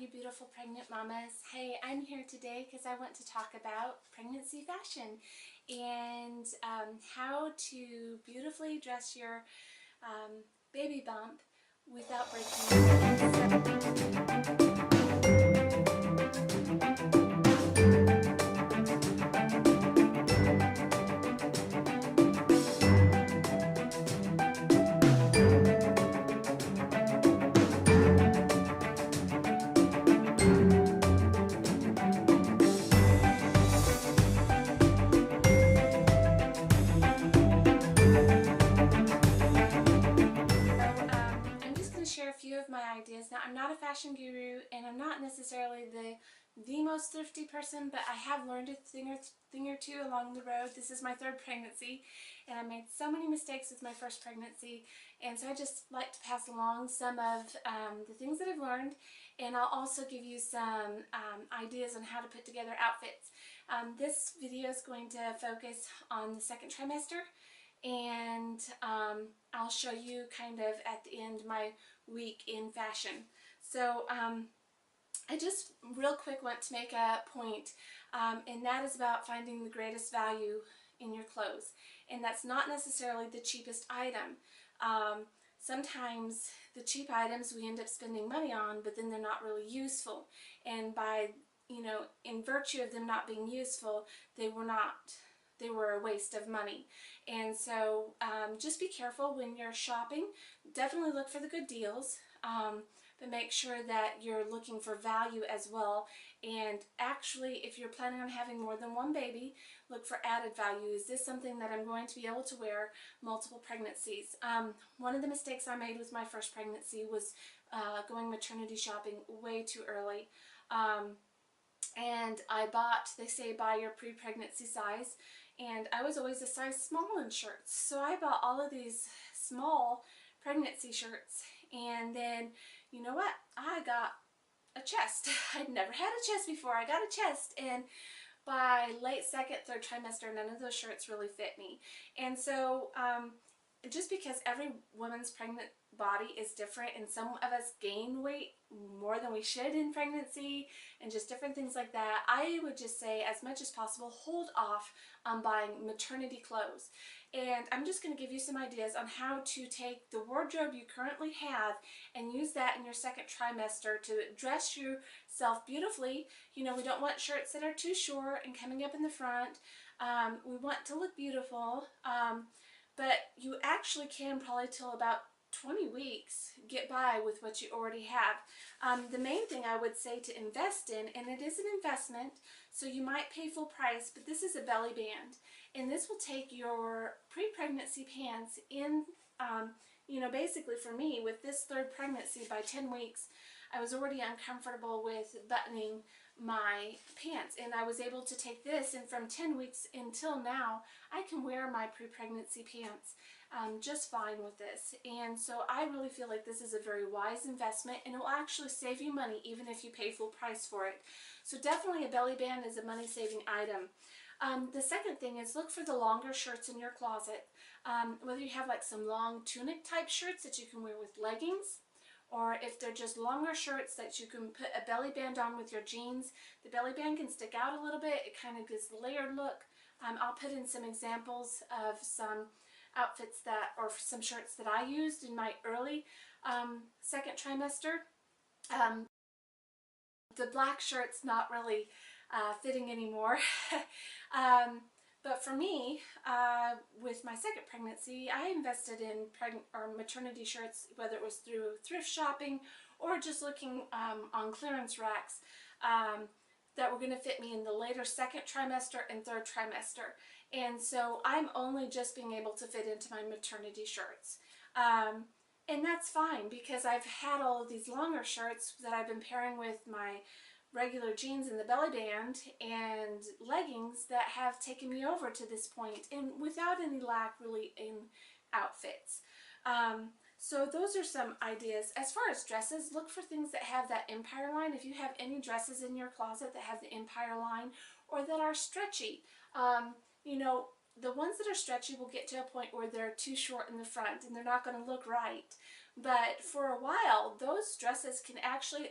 you beautiful pregnant mamas. Hey, I'm here today because I want to talk about pregnancy fashion and how to beautifully dress your baby bump without breaking your legs. I'm just going to share a few of my ideas. Now, I'm not a fashion guru, and I'm not necessarily the most thrifty person, but I have learned a thing or two along the road. This is my third pregnancy, and I made so many mistakes with my first pregnancy, and so I just like to pass along some of the things that I've learned, and I'll also give you some ideas on how to put together outfits. This video is going to focus on the second trimester, and I'll show you kind of at the end my week in fashion. So I just real quick want to make a point, and that is about finding the greatest value in your clothes. And that's not necessarily the cheapest item. Sometimes the cheap items we end up spending money on, but then they're not really useful. And by, in virtue of them not being useful, they were a waste of money. And so just be careful when you're shopping. Definitely look for the good deals, but make sure that you're looking for value as well. And actually, if you're planning on having more than one baby, look for added value. Is this something that I'm going to be able to wear multiple pregnancies? One of the mistakes I made with my first pregnancy was going maternity shopping way too early. And I bought, they say buy your pre-pregnancy size, and I was always a size small in shirts. So I bought all of these small pregnancy shirts, and then, you know what? I got a chest. I'd never had a chest before. I got a chest, and by late second, third trimester, none of those shirts really fit me. And so just because every woman's pregnant body is different, and some of us gain weight more than we should in pregnancy and just different things like that, I would just say as much as possible hold off on buying maternity clothes. And I'm just going to give you some ideas on how to take the wardrobe you currently have and use that in your second trimester to dress yourself beautifully. We don't want shirts that are too short and coming up in the front. We want to look beautiful, but you actually can probably till about 20 weeks get by with what you already have. The main thing I would say to invest in, and it is an investment, so you might pay full price, but this is a belly band, and this will take your pre-pregnancy pants in, basically for me with this third pregnancy, by 10 weeks I was already uncomfortable with buttoning my pants, and I was able to take this, and from 10 weeks until now I can wear my pre-pregnancy pants just fine with this. And so I really feel like this is a very wise investment, and it will actually save you money even if you pay full price for it. So definitely a belly band is a money-saving item. The second thing is look for the longer shirts in your closet. Whether you have like some long tunic type shirts that you can wear with leggings, or if they're just longer shirts that you can put a belly band on with your jeans. The belly band can stick out a little bit. It kind of gives the layered look. I'll put in some examples of some outfits or some shirts that I used in my early second trimester. The black shirt's not really fitting anymore. But for me, with my second pregnancy, I invested in maternity shirts, whether it was through thrift shopping or just looking on clearance racks, that were going to fit me in the later second trimester and third trimester. And so I'm only just being able to fit into my maternity shirts. And that's fine, because I've had all of these longer shirts that I've been pairing with my regular jeans in the belly band and leggings that have taken me over to this point, and without any lack really in outfits. So those are some ideas. As far as dresses, look for things that have that empire line. If you have any dresses in your closet that have the empire line or that are stretchy, the ones that are stretchy will get to a point where they're too short in the front and they're not going to look right. But for a while, those dresses can actually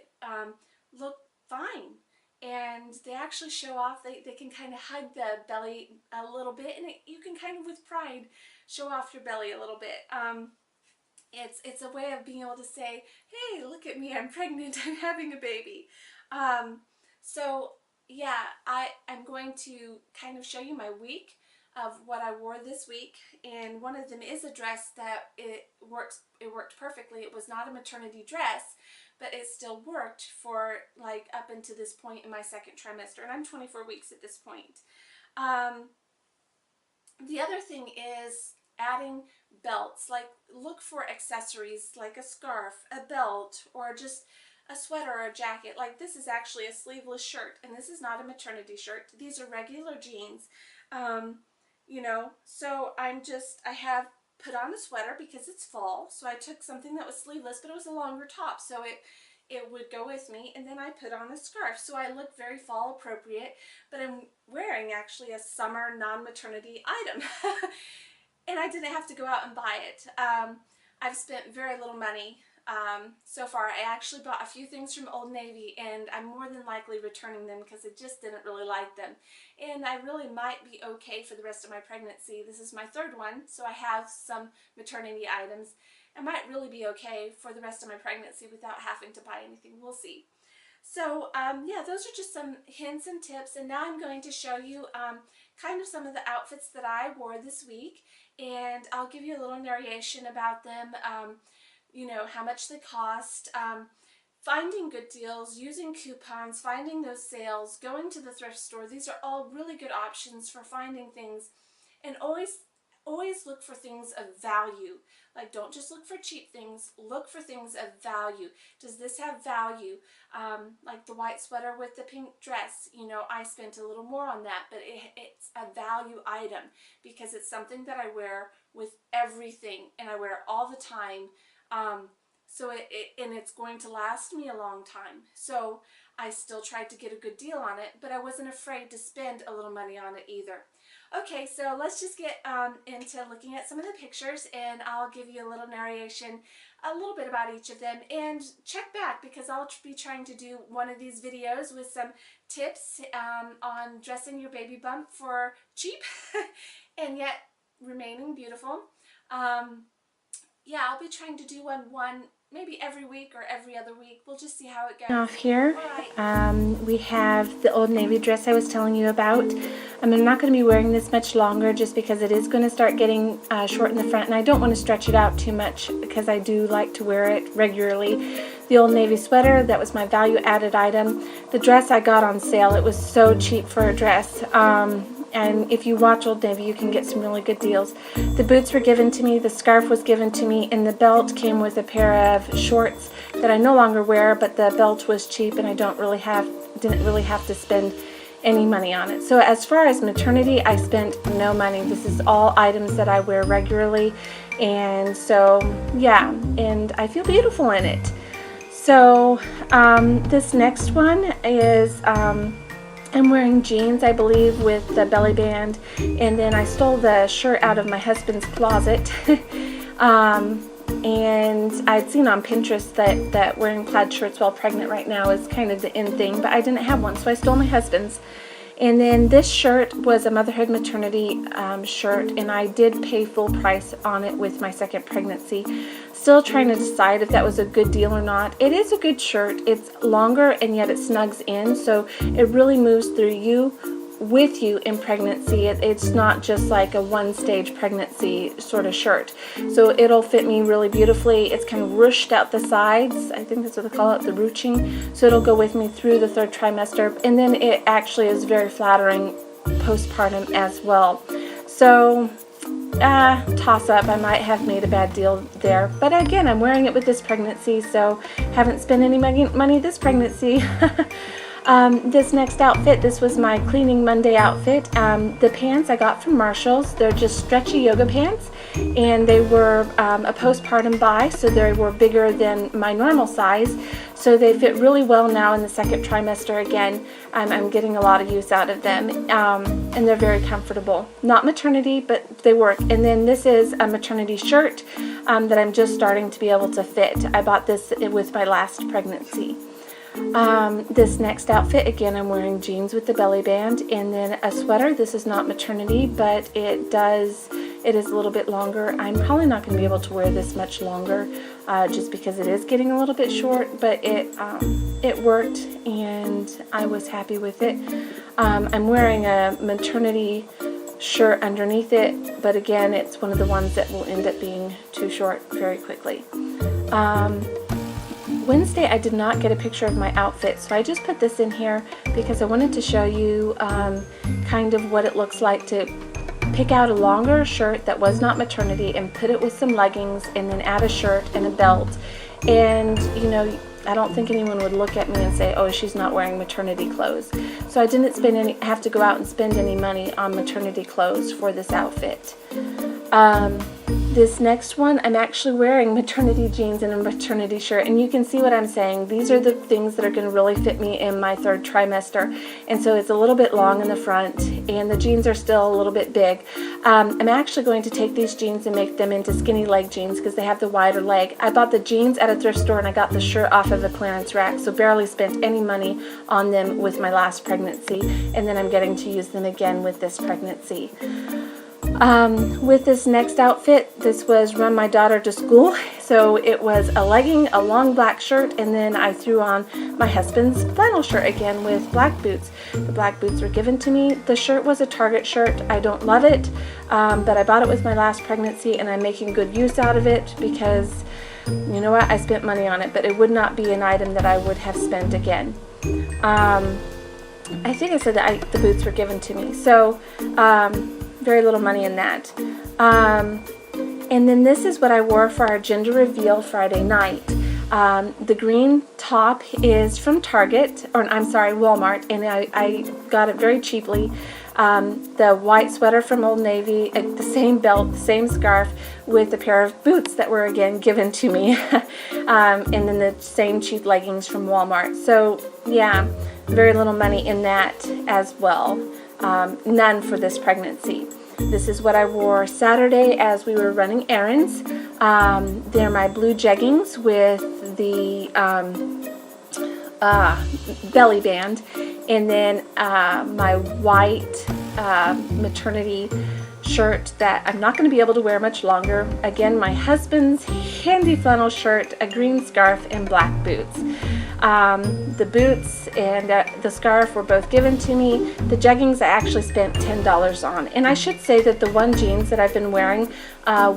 look fine. And they actually show off, they can kind of hug the belly a little bit, and you can kind of with pride show off your belly a little bit. It's a way of being able to say, hey, look at me, I'm pregnant, I'm having a baby. So yeah, I'm going to kind of show you my week of what I wore this week, and one of them is a dress that it worked perfectly. It was not a maternity dress, but it still worked for like up until this point in my second trimester, and I'm 24 weeks at this point. The other thing is adding belts. Like, look for accessories like a scarf, a belt, or just a sweater or a jacket. Like, this is actually a sleeveless shirt, and this is not a maternity shirt. These are regular jeans. You know, so I have put on a sweater because it's fall, so I took something that was sleeveless, but it was a longer top, so it would go with me, and then I put on a scarf, so I look very fall appropriate, but I'm wearing actually a summer non-maternity item. And I didn't have to go out and buy it. I've spent very little money so far. I actually bought a few things from Old Navy, and I'm more than likely returning them because I just didn't really like them. And I really might be okay for the rest of my pregnancy. This is my third one, so I have some maternity items. I might really be okay for the rest of my pregnancy without having to buy anything. We'll see. So yeah, those are just some hints and tips, and now I'm going to show you kind of some of the outfits that I wore this week, and I'll give you a little narration about them, you know, how much they cost, finding good deals, using coupons, finding those sales, going to the thrift store. These are all really good options for finding things, and always look for things of value. Like, don't just look for cheap things, look for things of value. Does this have value? Like the white sweater with the pink dress, you know, I spent a little more on that, but it's a value item because it's something that I wear with everything, and I wear it all the time. So and it's going to last me a long time. So I still tried to get a good deal on it, but I wasn't afraid to spend a little money on it either. Okay, so let's just get into looking at some of the pictures, and I'll give you a little narration, a little bit about each of them, and check back because I'll be trying to do one of these videos with some tips on dressing your baby bump for cheap and yet remaining beautiful. Yeah, I'll be trying to do one maybe every week or every other week. We'll just see how it goes. Off here, we have the Old Navy dress I was telling you about. I'm not going to be wearing this much longer just because it is going to start getting short in the front, and I don't want to stretch it out too much because I do like to wear it regularly. The Old Navy sweater, that was my value added item. The dress I got on sale, it was so cheap for a dress. And if you watch Old Navy, you can get some really good deals. The boots were given to me, the scarf was given to me, and the belt came with a pair of shorts that I no longer wear, but the belt was cheap and I didn't really have to spend any money on it. So as far as maternity, I spent no money. This is all items that I wear regularly, and so yeah, and I feel beautiful in it. So this next one is I'm wearing jeans, I believe, with the belly band, and then I stole the shirt out of my husband's closet. And I'd seen on Pinterest that wearing plaid shirts while pregnant right now is kind of the in thing, but I didn't have one, so I stole my husband's. And then this shirt was a motherhood maternity shirt, and I did pay full price on it with my second pregnancy. Still trying to decide if that was a good deal or not. It is a good shirt. It's longer and yet it snugs in, so it really moves through you, with you in pregnancy. It's not just like a one-stage pregnancy sort of shirt. So it'll fit me really beautifully. It's kind of ruched out the sides. I think that's what they call it, the ruching. So it'll go with me through the third trimester. And then it actually is very flattering postpartum as well. So toss up, I might have made a bad deal there. But again, I'm wearing it with this pregnancy, so haven't spent any money this pregnancy. This next outfit, this was my cleaning Monday outfit. The pants I got from Marshall's. They're just stretchy yoga pants, and they were a postpartum buy, so they were bigger than my normal size. So they fit really well now in the second trimester again. I'm getting a lot of use out of them, and they're very comfortable. Not maternity, but they work. And then this is a maternity shirt that I'm just starting to be able to fit. I bought this with my last pregnancy. This next outfit, again, I'm wearing jeans with the belly band and then a sweater. This is not maternity, but it is a little bit longer. I'm probably not going to be able to wear this much longer just because it is getting a little bit short, but it worked and I was happy with it. I'm wearing a maternity shirt underneath it, but again, it's one of the ones that will end up being too short very quickly. Wednesday I did not get a picture of my outfit, so I just put this in here because I wanted to show you kind of what it looks like to pick out a longer shirt that was not maternity and put it with some leggings and then add a shirt and a belt. And you know, I don't think anyone would look at me and say, oh, she's not wearing maternity clothes. So I didn't have to go out and spend any money on maternity clothes for this outfit. This next one, I'm actually wearing maternity jeans and a maternity shirt, and you can see what I'm saying. These are the things that are going to really fit me in my third trimester, and so it's a little bit long in the front, and the jeans are still a little bit big. I'm actually going to take these jeans and make them into skinny leg jeans because they have the wider leg. I bought the jeans at a thrift store, and I got the shirt off of a clearance rack, so barely spent any money on them with my last pregnancy, and then I'm getting to use them again with this pregnancy. With this next outfit, this was run my daughter to school, so it was a legging, a long black shirt, and then I threw on my husband's flannel shirt again with black boots. The black boots were given to me. The shirt was a Target shirt. I don't love it, but I bought it with my last pregnancy, and I'm making good use out of it because, you know what, I spent money on it, but it would not be an item that I would have spent again. I think I said that the boots were given to me, so very little money in that. And then this is what I wore for our gender reveal Friday night. The green top is from Target, or I'm sorry, Walmart, and I got it very cheaply. The white sweater from Old Navy, the same belt, the same scarf, with a pair of boots that were again given to me, and then the same cheap leggings from Walmart. So yeah, very little money in that as well. None for this pregnancy. This is what I wore Saturday as we were running errands. They're my blue jeggings with the belly band, and then my white maternity shirt that I'm not going to be able to wear much longer. Again, my husband's handy flannel shirt, a green scarf, and black boots. The boots and the scarf were both given to me. The jeggings I actually spent $10 on. And I should say that the one jeans that I've been wearing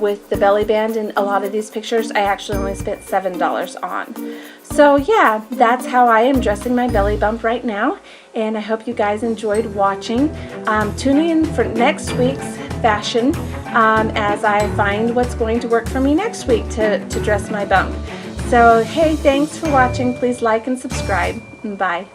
with the belly band in a lot of these pictures, I actually only spent $7 on. So yeah, that's how I am dressing my belly bump right now. And I hope you guys enjoyed watching. Tune in for next week's fashion as I find what's going to work for me next week to dress my bump. So hey, thanks for watching. Please like and subscribe. Bye.